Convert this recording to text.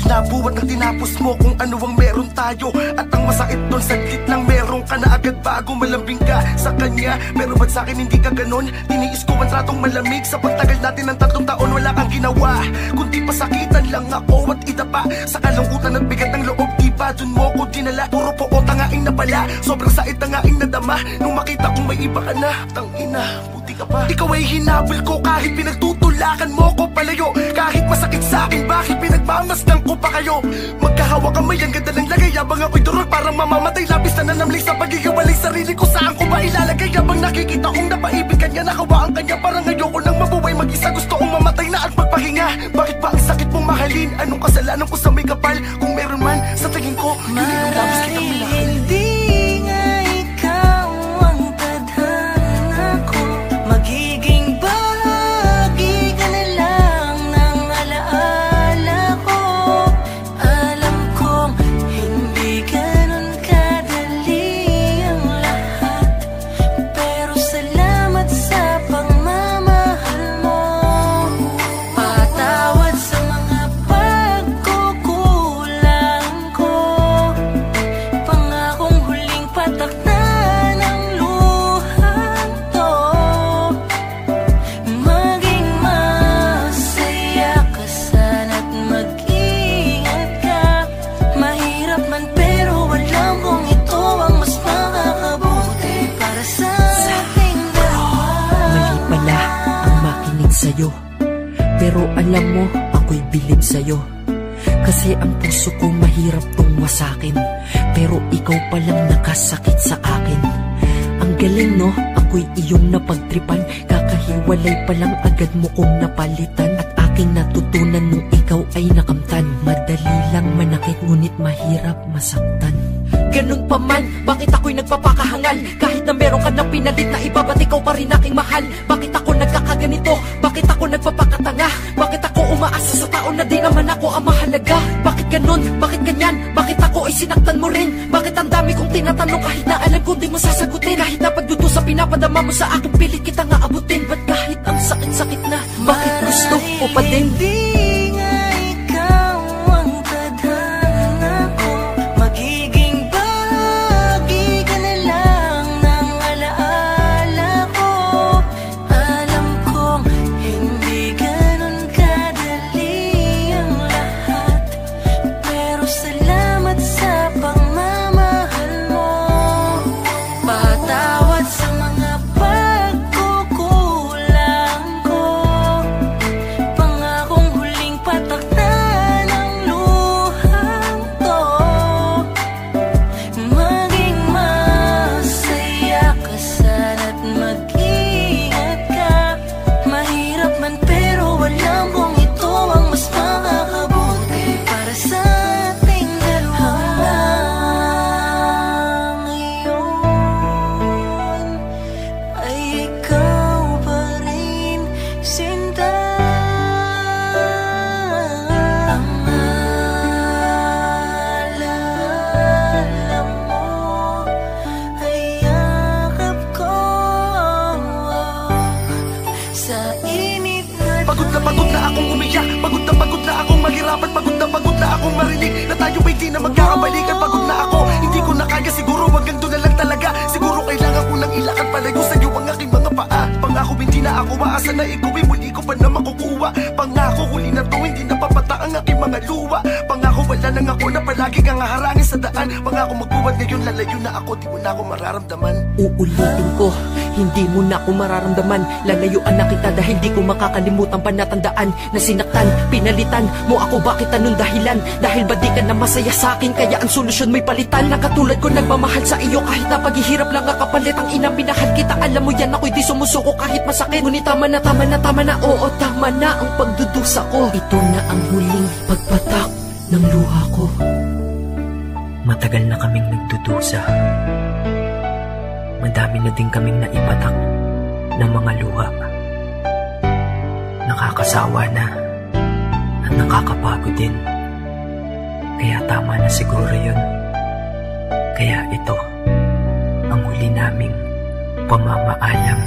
nabuhat ang tinapos mo kung ano ang meron tayo. At ang masakit doon, saglit lang meron ka na agad bago malambing ka sa kanya. Pero ba't sa'kin hindi ka ganon? Tiniis ko ang tratong malamig sa pagtagal natin ng 3 taon. Wala kang ginawa, kundi pasakitan lang ako at idapa sa kalungkutan at bigat ng loob. Diba dun mo ko dinala, puro po tangaing na pala. Sobrang sait tangaing nadama nung makita kong may iba ka na. Tangina, buti ka pa. Ikaw ay hinabol ko kahit pinagtutulakan mo ko palayo. Kahit masakit sa'kin, bakit pinagmamasdan ko pa kayo? Magkahawa kamay, ang ganda ng lagay. Habang ako'y durol parang mamamatay, labis na nanamling sa pagigawalay. Sarili ko saan ko ba ilalagay? Habang nakikita kong napaibig kanya, nakawaan kanya. Parang ayoko nang mabuhay mag-isa, gusto kong mamatay na at magpahinga. Bakit ba ang sakit mong mahalin? Anong kasalanan ko sa may kapal? Kung meron man, sa tingin ko, yun yung labis kitang minahal. Pero alam mo, ako'y bilib sa'yo. Kasi ang puso ko mahirap tong wasakin. Pero ikaw palang nakasakit sa akin. Ang galing no, ako'y iyong napagtripan. Kakahiwalay palang agad mo kong napalitan. At aking natutunan nung ikaw ay nakamtan. Madali lang manakit ngunit mahirap masaktan. Ganun pa man, bakit ako'y nagpapakahangal? Kahit na meron ka na pinalit na iba, ba't ikaw pa rin aking mahal? Bakit ako nagkakaganito? Bakit ako nagpapakatanga? Bakit ako umaasa sa tao na di naman ako ang mahalaga? Bakit ganun? Bakit ganyan? Bakit ako ay sinaktan mo rin? Bakit ang dami kong tinatanong kahit na alam ko di mo sasagutin? Kahit na pagdudusa pinapadama mo sa akin, pilit kita nga abutin. Ba't kahit ang sakit-sakit na, bakit gusto ko pa din? Pagod na akong umiyak, pagod na akong maghirapan, pagod na akong marinig na tayo ay di na magkakabalikan. Pagod na ako, hindi ko na kaya, siguro hanggang doon na lang talaga. Siguro kailangan ko nang ilakad palayo sa'yo ang aking mga paa. Pangako hindi na ako maasa na ikaw ay muli ko pa na makukuha. Pangako huli na to, hindi na papata ang aking mga luha. Pangako wala nang ako na palagi kang haharangin sa daan. Pangako magbuwat ngayon, lalayo na ako, di mo na ako mararamdaman. Uulitin ko, hindi mo na ako mararamdaman. Lalayuan na kita dahil di ko makakalimutan pa natandaan na sinaktan, pinalitan mo ako. Bakit anong dahilan? Dahil ba di ka na masaya sa akin? Kaya ang solusyon may palitan. Na katulad ko nagmamahal sa iyo kahit na paghihirap lang ang kapalit. Ang inang minahal kita, alam mo yan, ako'y di sumusuko kahit masakit. Ngunit tama na, oo tama na ang pagdudusa ko. Ito na ang huling pagpatak ng luha ko. Matagal na kaming nagdudusa. Madami na din kaming naipatak ng mga luha. Nakakasawa na at nakakapagod din. Kaya tama na siguro yun. Kaya ito ang huli naming pamamaalam.